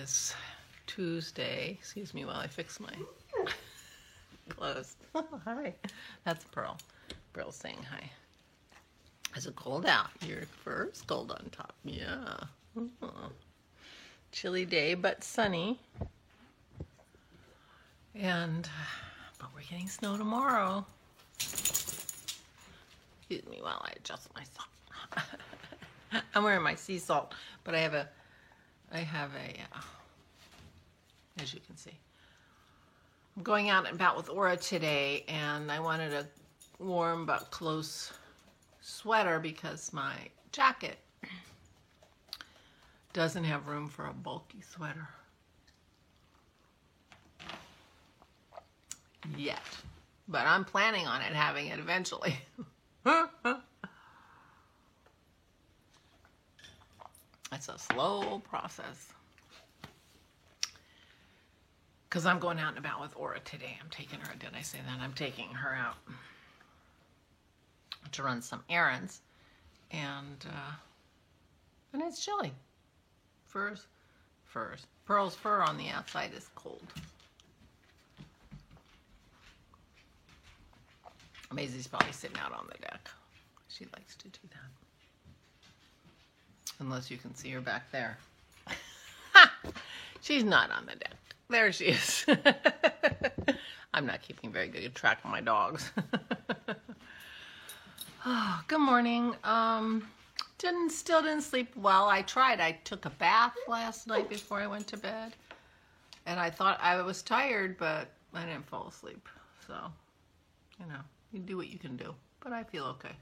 is Tuesday. Excuse me while I fix my clothes. Hi. That's Pearl. Pearl's saying hi. Is it cold out? Your fur is cold on top. Yeah. Chilly day, but sunny. But we're getting snow tomorrow. Excuse me while I adjust myself. I'm wearing my sea salt, but I have a, as you can see, I'm going out and about with Aura today, and I wanted a warm but close sweater because my jacket doesn't have room for a bulky sweater yet, but I'm planning on it having it eventually. It's a slow process. Because I'm going out and about with Aura today. I'm taking her, did I say that? I'm taking her out to run some errands. And it's chilly. Pearl's fur on the outside is cold. Maisie's probably sitting out on the deck. She likes to do that. Unless you can see her back there. She's not on the deck. There she is. I'm not keeping very good track of my dogs. Oh, good morning. Still didn't sleep well. I tried. I took a bath last night before I went to bed. And I thought I was tired, but I didn't fall asleep. So, you know, you do what you can do. But I feel okay.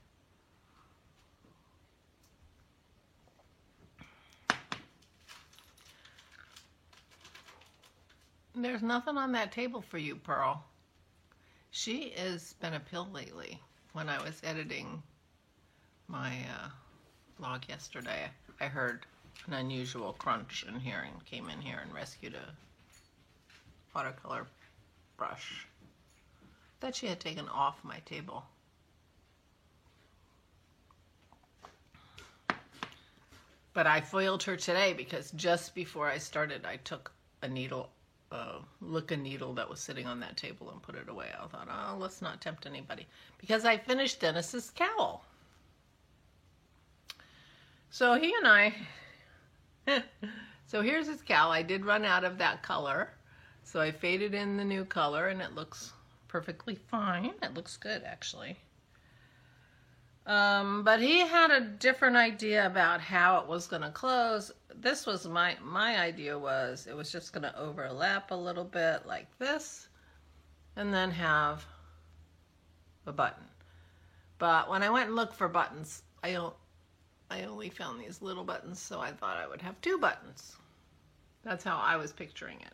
There's nothing on that table for you, Pearl. She has been a pill lately. When I was editing my vlog yesterday, I heard an unusual crunch in here and came in here and rescued a watercolor brush that she had taken off my table. But I foiled her today because just before I started, I took a needle, a needle that was sitting on that table and put it away. I thought, oh, let's not tempt anybody. Because I finished Dennis's cowl. So he and I, so here's his cowl. I did run out of that color. So I faded in the new color and it looks perfectly fine. It looks good, actually. But he had a different idea about how it was going to close. This was my idea was it was just going to overlap a little bit like this and then have a button. But when I went and looked for buttons, I only found these little buttons, so I thought I would have two buttons. That's how I was picturing it.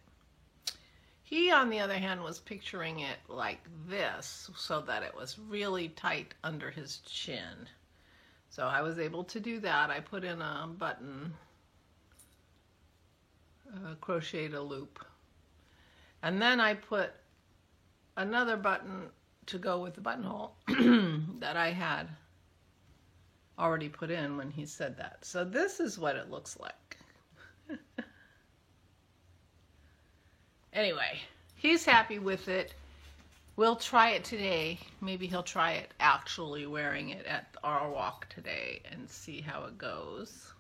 He, on the other hand, was picturing it like this so that it was really tight under his chin. So I was able to do that. I put in a button, crocheted a loop. And then I put another button to go with the buttonhole that I had already put in when he said that. So this is what it looks like. Anyway, he's happy with it. We'll try it today. Maybe he'll try it actually wearing it at our walk today and see how it goes.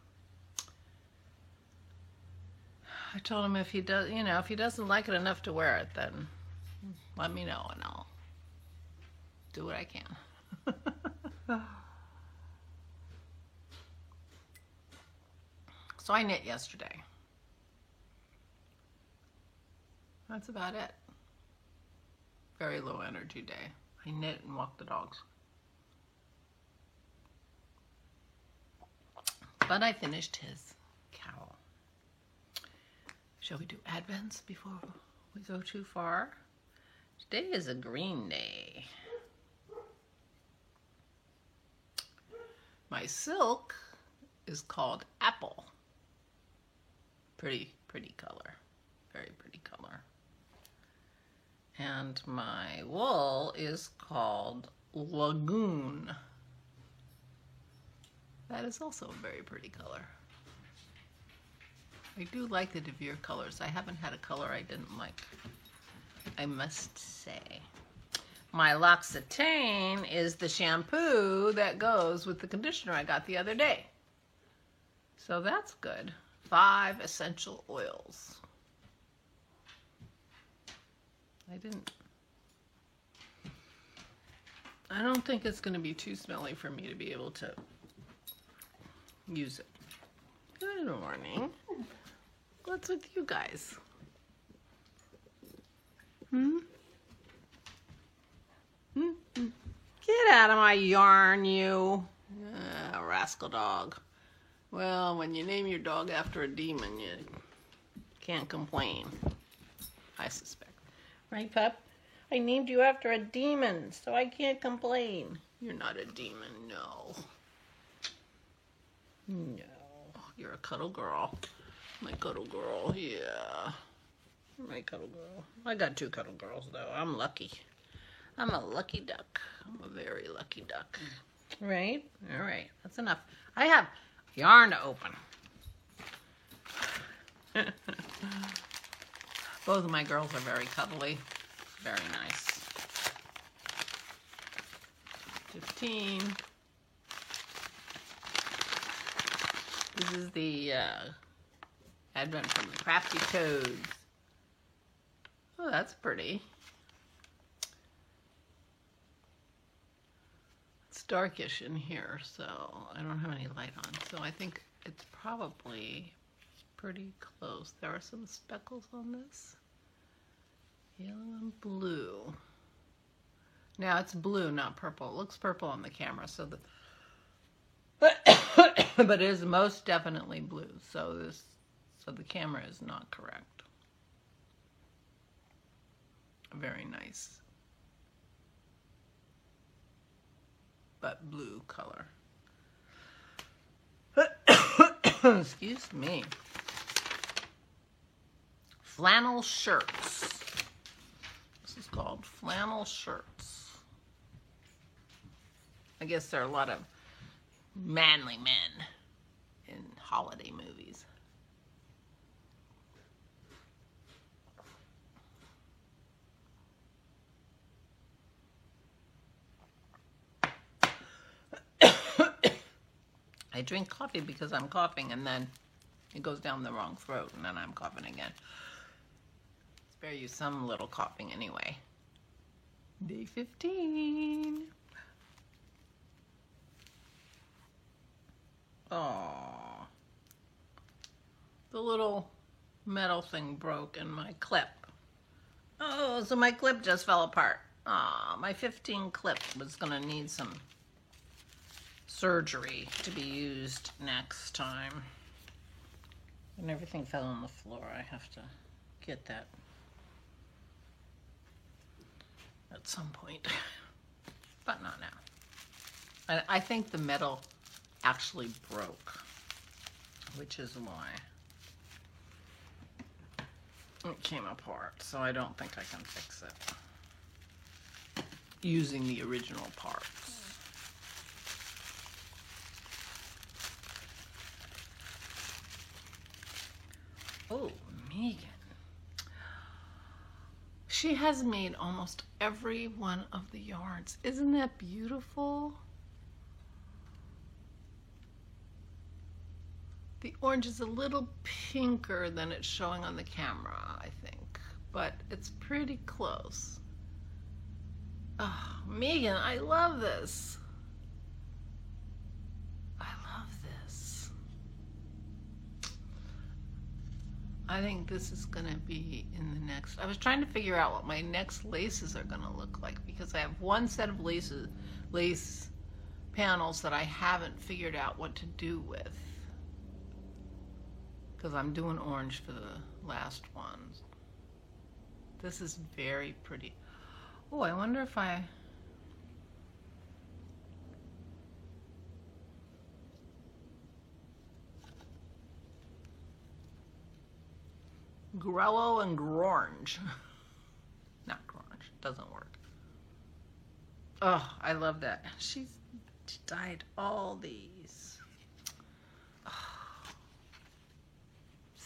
I told him if he does, you know, if he doesn't like it enough to wear it, then let me know and I'll do what I can. So I knit yesterday. That's about it. Very low energy day. I knit and walk the dogs. But I finished his cowl. Shall we do Advents before we go too far? Today is a green day. My silk is called Apple. Pretty color. Very pretty color. And my wool is called Lagoon. That is also a very pretty color. I do like the DeVere colors. I haven't had a color I didn't like, I must say. My L'Occitane is the shampoo that goes with the conditioner I got the other day. So that's good. 5 essential oils. I don't think it's going to be too smelly for me to be able to use it. Good morning. What's with you guys? Get out of my yarn, you. Rascal dog. Well, when you name your dog after a demon, you can't complain, I suspect. Right, pup? I named you after a demon, so I can't complain. You're not a demon, no. No. You're a cuddle girl. My cuddle girl, yeah. My cuddle girl. I got 2 cuddle girls, though. I'm lucky. I'm a lucky duck. I'm a very lucky duck. Right? All right. That's enough. I have yarn to open. Both of my girls are very cuddly. Very nice. 15. This is the Advent from the Crafty Toads. Oh, that's pretty. It's darkish in here, so I don't have any light on. So I think it's probably pretty close. There are some speckles on this. Yellow and blue. Now it's blue, not purple. It looks purple on the camera, so the but it is most definitely blue. So the camera is not correct. Very nice, but blue color. Excuse me. Flannel shirts. This is called flannel shirts. I guess there are a lot of manly men in holiday movies. I drink coffee because I'm coughing, and then it goes down the wrong throat, and then I'm coughing again. Spare you some little coughing anyway. Day 15. Oh, the little metal thing broke in my clip. Oh, so my clip just fell apart. Ah, my 15 clip was gonna need some surgery to be used next time. And everything fell on the floor. I have to get that at some point, but not now. I think the metal actually broke, which is why it came apart. So I don't think I can fix it using the original parts. Oh, Megan. She has made almost every one of the yarns. Isn't that beautiful? The orange is a little pinker than it's showing on the camera, I think, but it's pretty close. Oh, Megan, I love this. I love this. I think this is gonna be in the next, I was trying to figure out what my next laces are gonna look like, because I have one set of lace panels that I haven't figured out what to do with. Because I'm doing orange for the last ones. This is very pretty. Oh, I wonder if I... Grello and Grange. Not Grange, doesn't work. Oh, I love that. She dyed all these. Oh,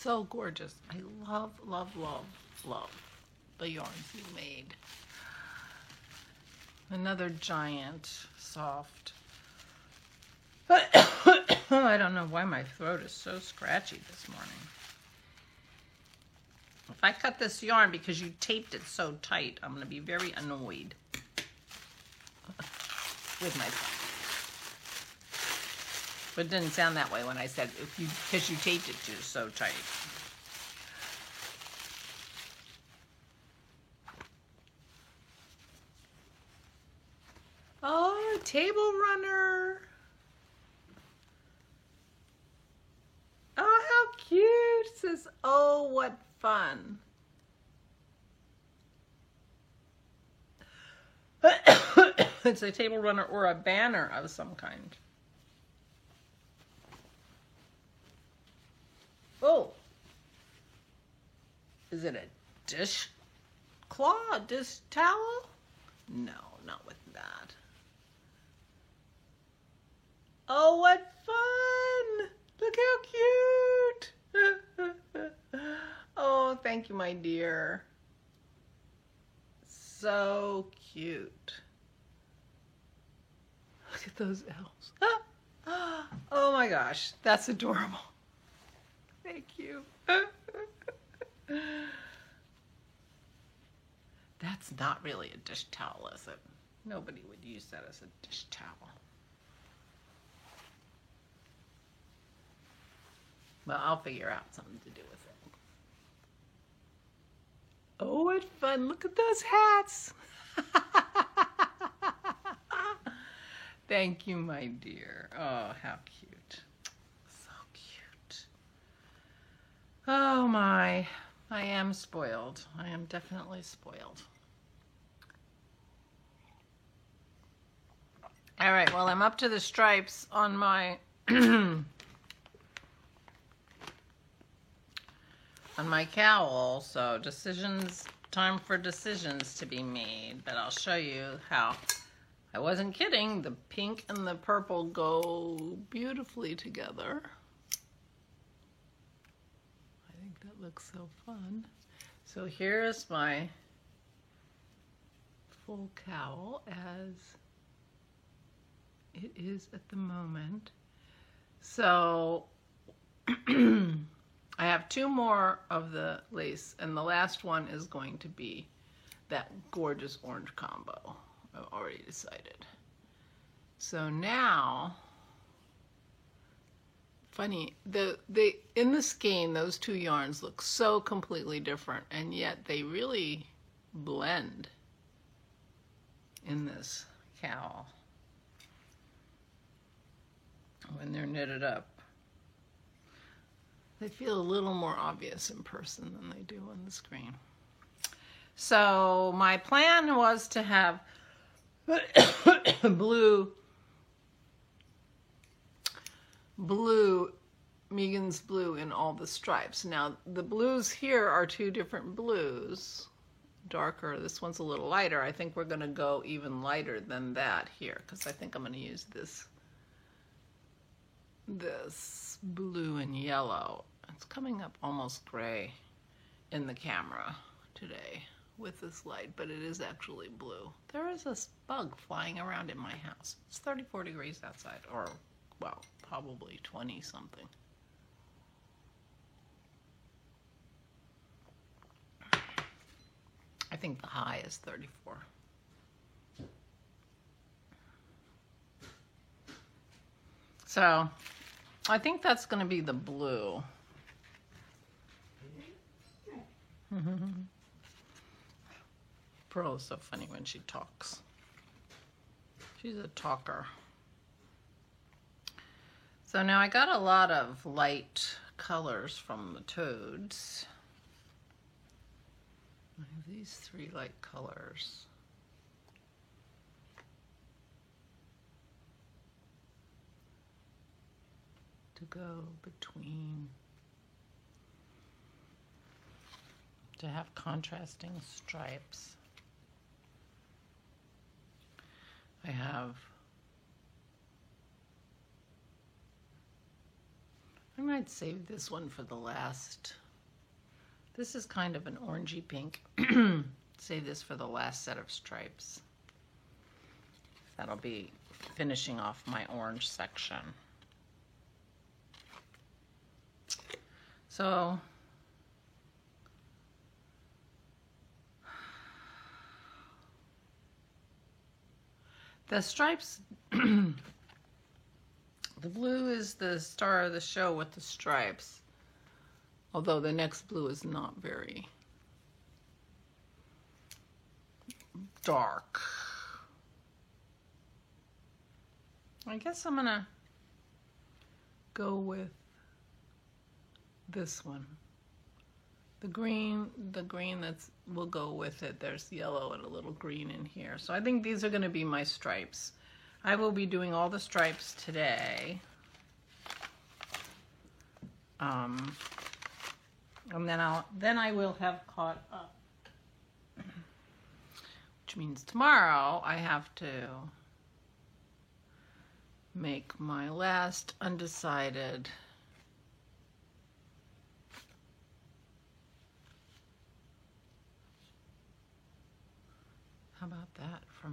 So gorgeous. I love, love, love, love the yarns you made. Another giant, soft. I don't know why my throat is so scratchy this morning. If I cut this yarn because you taped it so tight, I'm going to be very annoyed with myself. But it didn't sound that way when I said because you taped it so tight. Oh, table runner. Oh, how cute. It says, oh, what fun. It's a table runner or a banner of some kind. Oh. Is it a dishcloth, dish towel? No, not with that. Oh, what fun! Look how cute! Oh, thank you, my dear. So cute. Look at those elves. Oh my gosh, that's adorable. Thank you. That's not really a dish towel, is it? Nobody would use that as a dish towel. Well, I'll figure out something to do with it. Oh, what fun. Look at those hats. Thank you, my dear. Oh, how cute. So cute. Oh, my. I am spoiled. I am definitely spoiled. All right, well, I'm up to the stripes on my on my cowl, so time for decisions to be made, but I'll show you how. I wasn't kidding, the pink and the purple go beautifully together. I think that looks so fun. So here's my full cowl as it is at the moment. So I have two more of the lace, and the last one is going to be that gorgeous orange combo. I've already decided. So now, funny, in the skein, those two yarns look so completely different, and yet they really blend in this cowl when they're knitted up. They feel a little more obvious in person than they do on the screen. So my plan was to have blue, Megan's blue in all the stripes. Now the blues here are two different blues, darker. This one's a little lighter. I think we're going to go even lighter than that here because I think I'm going to use this blue and yellow. It's coming up almost gray in the camera today with this light, but it is actually blue. There is this bug flying around in my house. It's 34 degrees outside, or, well, probably 20 something. I think the high is 34. So I think that's going to be the blue. Pearl is so funny when she talks. She's a talker. So now I got a lot of light colors from the toads. I have these three light colors. To go between, to have contrasting stripes. I'm I'd save this one for the last. This is kind of an orangey pink. Save this for the last set of stripes. That'll be finishing off my orange section. So the stripes, the blue is the star of the show with the stripes. Although the next blue is not very dark. I guess I'm gonna go with this one. The green that's will go with it. There's yellow and a little green in here. So I think these are gonna be my stripes. I will be doing all the stripes today. And then I will have caught up. Which means tomorrow I have to make my last undecided how about that for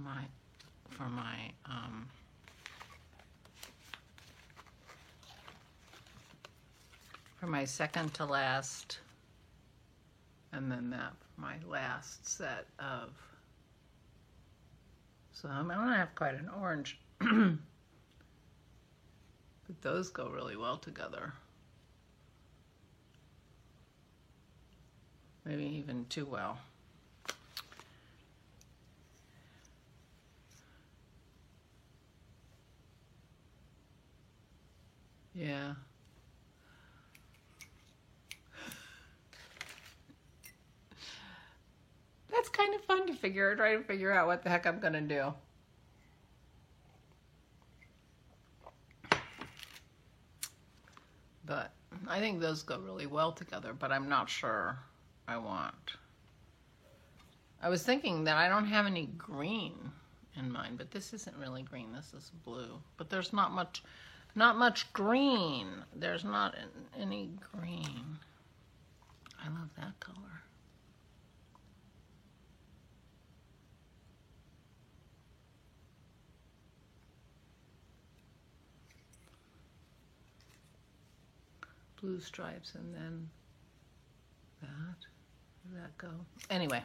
my second to last, and then that for my last set of. So I'm gonna have quite an orange. But those go really well together. Maybe even too well. Yeah. That's kind of fun to try to figure out what the heck I'm gonna do. But I think those go really well together, but I'm not sure I want. I was thinking that I don't have any green in mine, but this isn't really green, this is blue. But there's not much green. There's not any green. I love that color. Blue stripes and then that. Where did that go? Anyway,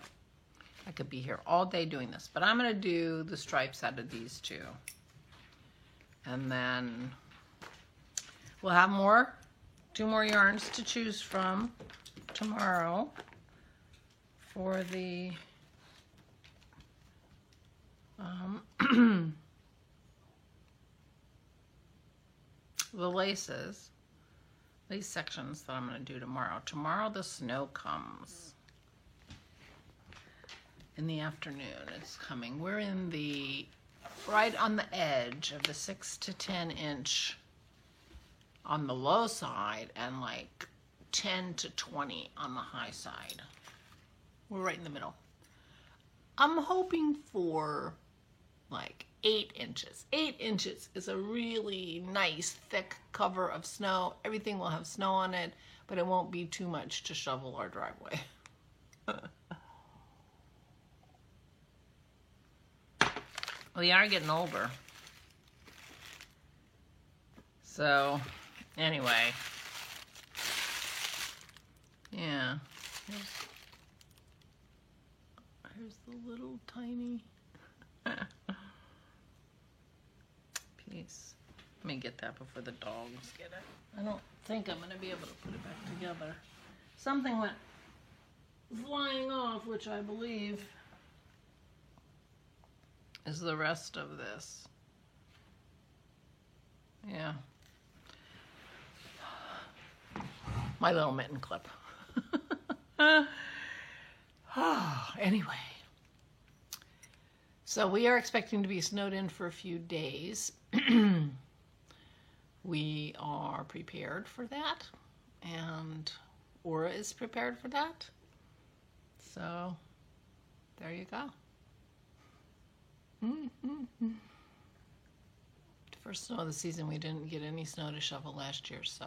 I could be here all day doing this, but I'm going to do the stripes out of these two. And then we'll have two more yarns to choose from tomorrow for the the lace sections that I'm going to do tomorrow. Tomorrow the snow comes in the afternoon. It's coming. We're in right on the edge of the 6 to 10 inch on the low side and like 10 to 20 on the high side. We're right in the middle. I'm hoping for like 8 inches. 8 inches is a really nice thick cover of snow. Everything will have snow on it, but it won't be too much to shovel our driveway. We are getting older. So, anyway. Yeah. Here's the little tiny piece. Let me get that before the dogs get it. I don't think I'm going to be able to put it back together. Something went flying off, which I believe is the rest of this. Yeah. My little mitten clip. Anyway. So we are expecting to be snowed in for a few days. We are prepared for that, and Aura is prepared for that. So there you go. First snow of the season. We didn't get any snow to shovel last year, so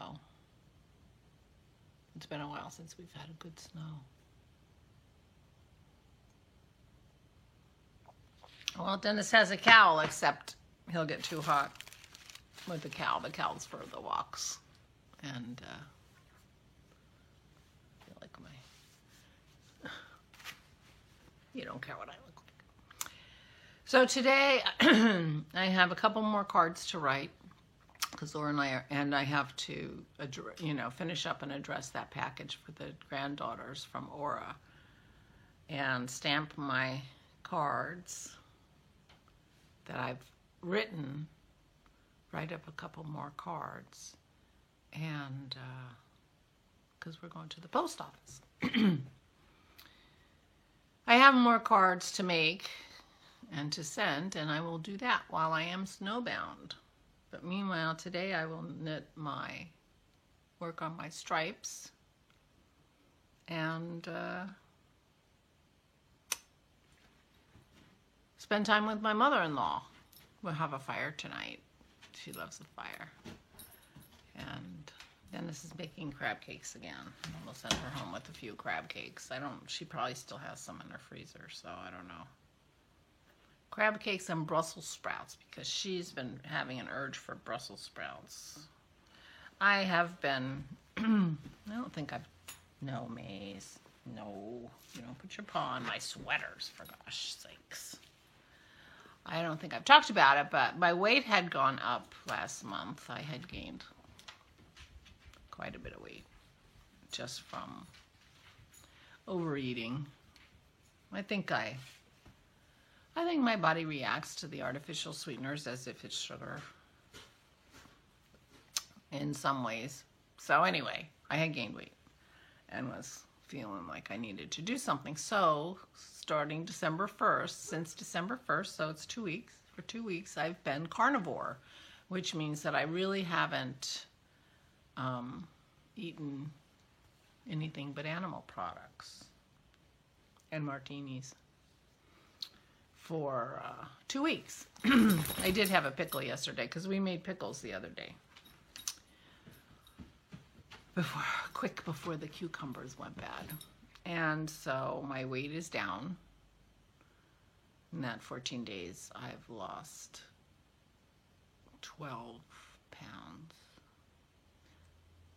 It's been a while since we've had a good snow. Well, Dennis has a cowl, except he'll get too hot with the cowl. The cowl's for the walks. And I feel like you don't care what I look like. So today I have a couple more cards to write because Laura and I have to, finish up and address that package for the granddaughters from Aura and stamp my cards that I've written, write up a couple more cards, and because we're going to the post office. I have more cards to make and to send, and I will do that while I am snowbound. But meanwhile, today I will work on my stripes, and spend time with my mother-in-law. We'll have a fire tonight. She loves the fire. And Dennis is making crab cakes again. We'll send her home with a few crab cakes. She probably still has some in her freezer, so I don't know. Crab cakes and Brussels sprouts, because she's been having an urge for Brussels sprouts. I have been, no, Maze. No, you don't put your paw on my sweaters, for gosh sakes. I don't think I've talked about it, but my weight had gone up last month. I had gained quite a bit of weight just from overeating. I think my body reacts to the artificial sweeteners as if it's sugar in some ways. So anyway, I had gained weight and was feeling like I needed to do something. So starting December 1st, since December 1st, so it's 2 weeks, for 2 weeks I've been carnivore, which means that I really haven't eaten anything but animal products and martinis for 2 weeks. I did have a pickle yesterday because we made pickles the other day. Before the cucumbers went bad. And so my weight is down. In that 14 days, I've lost 12 pounds.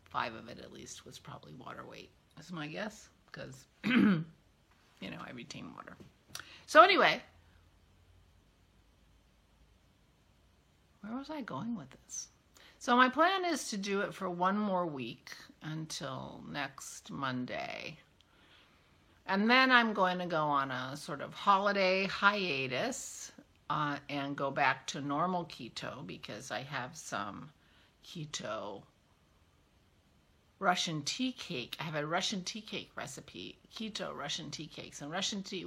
5 of it at least was probably water weight, is my guess, because, I retain water. So anyway, where was I going with this? So my plan is to do it for 1 more week until next Monday. And then I'm going to go on a sort of holiday hiatus and go back to normal keto because I have some keto Russian tea cake. I have a Russian tea cake recipe, keto Russian tea cakes. And Russian tea,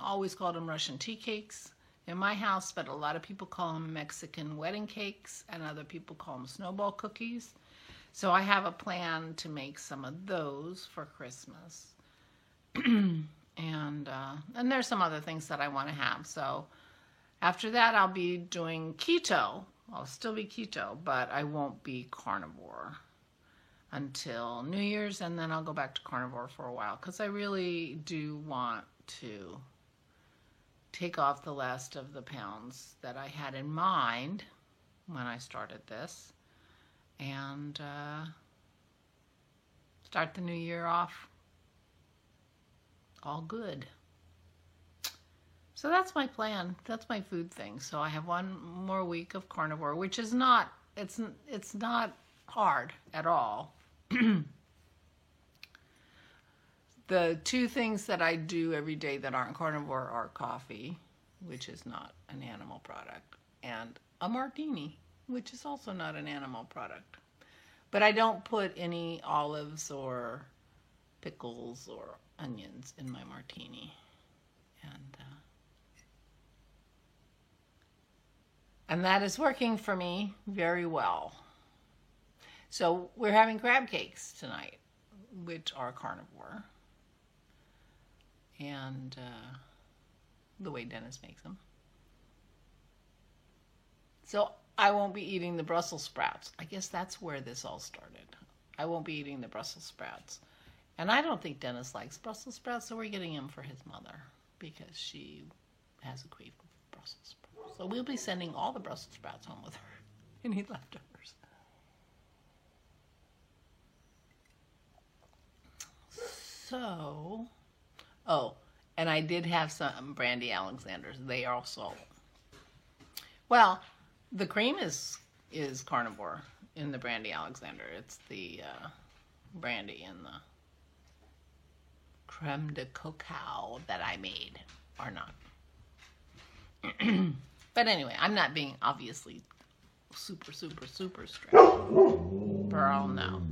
always called them Russian tea cakes in my house, but a lot of people call them Mexican wedding cakes, and other people call them snowball cookies. So I have a plan to make some of those for Christmas. And there's some other things that I want to have. So after that, I'll be doing keto. I'll still be keto, but I won't be carnivore until New Year's, and then I'll go back to carnivore for a while because I really do want to take off the last of the pounds that I had in mind when I started this and start the new year off all good. So that's my plan. That's my food thing. So I have 1 more week of carnivore, which is not, it's not hard at all. The 2 things that I do every day that aren't carnivore are coffee, which is not an animal product, and a martini, which is also not an animal product. But I don't put any olives or pickles or onions in my martini. And that is working for me very well. So we're having crab cakes tonight, which are carnivore. And the way Dennis makes them. So I won't be eating the Brussels sprouts. I guess that's where this all started. I won't be eating the Brussels sprouts. And I don't think Dennis likes Brussels sprouts, so we're getting him for his mother because she has a crave for Brussels sprouts. So we'll be sending all the Brussels sprouts home with her. Any leftovers. So, oh, and I did have some Brandy Alexanders. They are also, well, the cream is carnivore in the Brandy Alexander. It's the brandy and the creme de cacao that I made are not. But anyway, I'm not being obviously super strict. Pearl, no.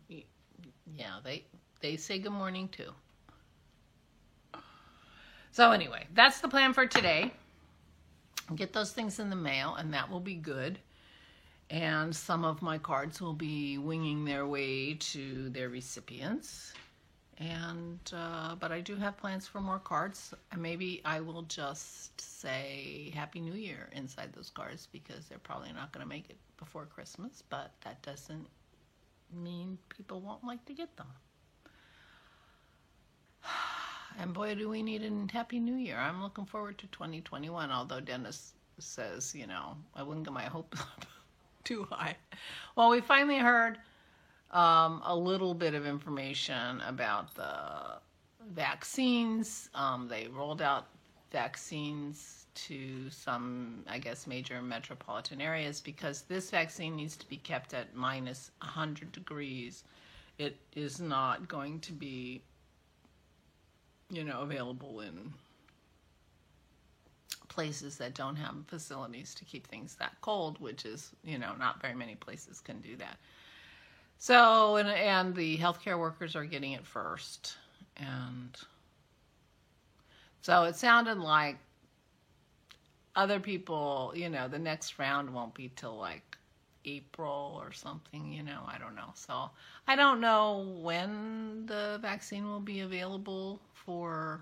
Yeah, they say good morning too. So anyway, that's the plan for today. Get those things in the mail, and that will be good. And some of my cards will be winging their way to their recipients. And but I do have plans for more cards. Maybe I will just say Happy New Year inside those cards because they're probably not going to make it before Christmas, but that doesn't mean people won't like to get them. And boy, do we need a Happy New Year. I'm looking forward to 2021, although Dennis says, you know, I wouldn't get my hopes up too high. Well, we finally heard a little bit of information about the vaccines. They rolled out vaccines to some, I guess, major metropolitan areas because this vaccine needs to be kept at minus 100 degrees. It is not going to be, you know, available in places that don't have facilities to keep things that cold, which is, you know, not very many places can do that. So, and the healthcare workers are getting it first. And so it sounded like other people, you know, the next round won't be till like April or something, you know, I don't know. So I don't know when the vaccine will be available for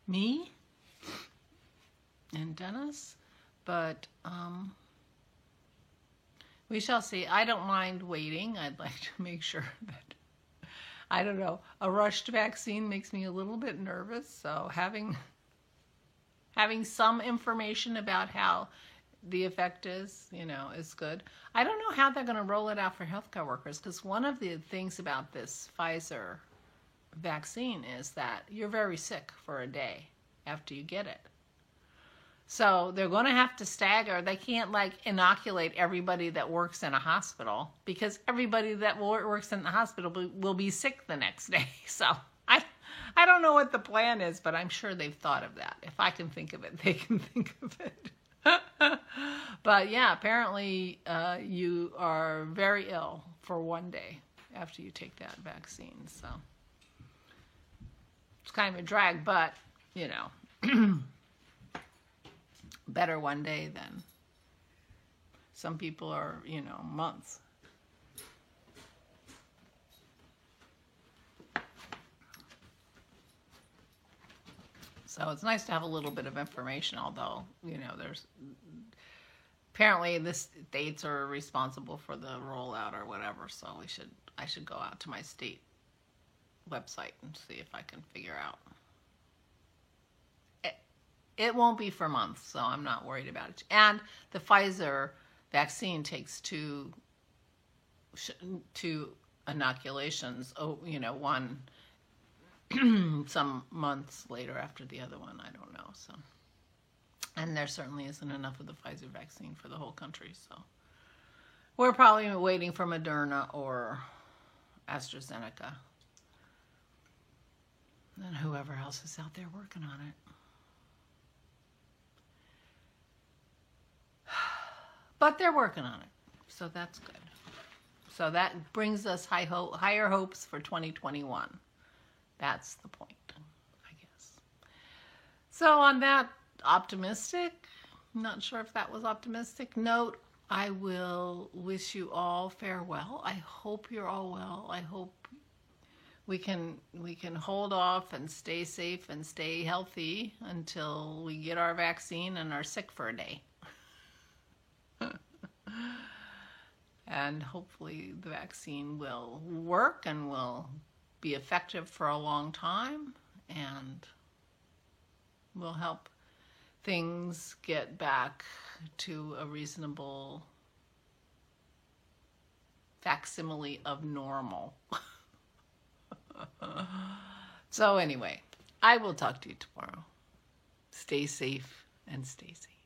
me and Dennis, but we shall see. I don't mind waiting. I'd like to make sure that, I don't know, a rushed vaccine makes me a little bit nervous. So having some information about how the effect is, you know, is good. I don't know how they're going to roll it out for healthcare workers because one of the things about this Pfizer vaccine is that you're very sick for a day after you get it. So they're going to have to stagger. They can't like inoculate everybody that works in a hospital because everybody that works in the hospital will be sick the next day. So I don't know what the plan is, but I'm sure they've thought of that. If I can think of it, they can think of it. But yeah, apparently you are very ill for one day after you take that vaccine. So it's kind of a drag, but you know, better one day than some people are, you know, months. So it's nice to have a little bit of information, although, you know, there's apparently the states are responsible for the rollout or whatever. So I should go out to my state website and see if I can figure out. It won't be for months, so I'm not worried about it. And the Pfizer vaccine takes two inoculations. Oh, you know, one some months later after the other one. I don't know. So, and there certainly isn't enough of the Pfizer vaccine for the whole country. So, we're probably waiting for Moderna or AstraZeneca, and whoever else is out there working on it. But they're working on it, so that's good. So that brings us higher hopes for 2021. That's the point, I guess. So on that optimistic, not sure if that was optimistic note, I will wish you all farewell. I hope you're all well. I hope we can hold off and stay safe and stay healthy until we get our vaccine and are sick for a day. and hopefully the vaccine will work and will be effective for a long time and will help things get back to a reasonable facsimile of normal. So anyway, I will talk to you tomorrow. Stay safe and stay safe.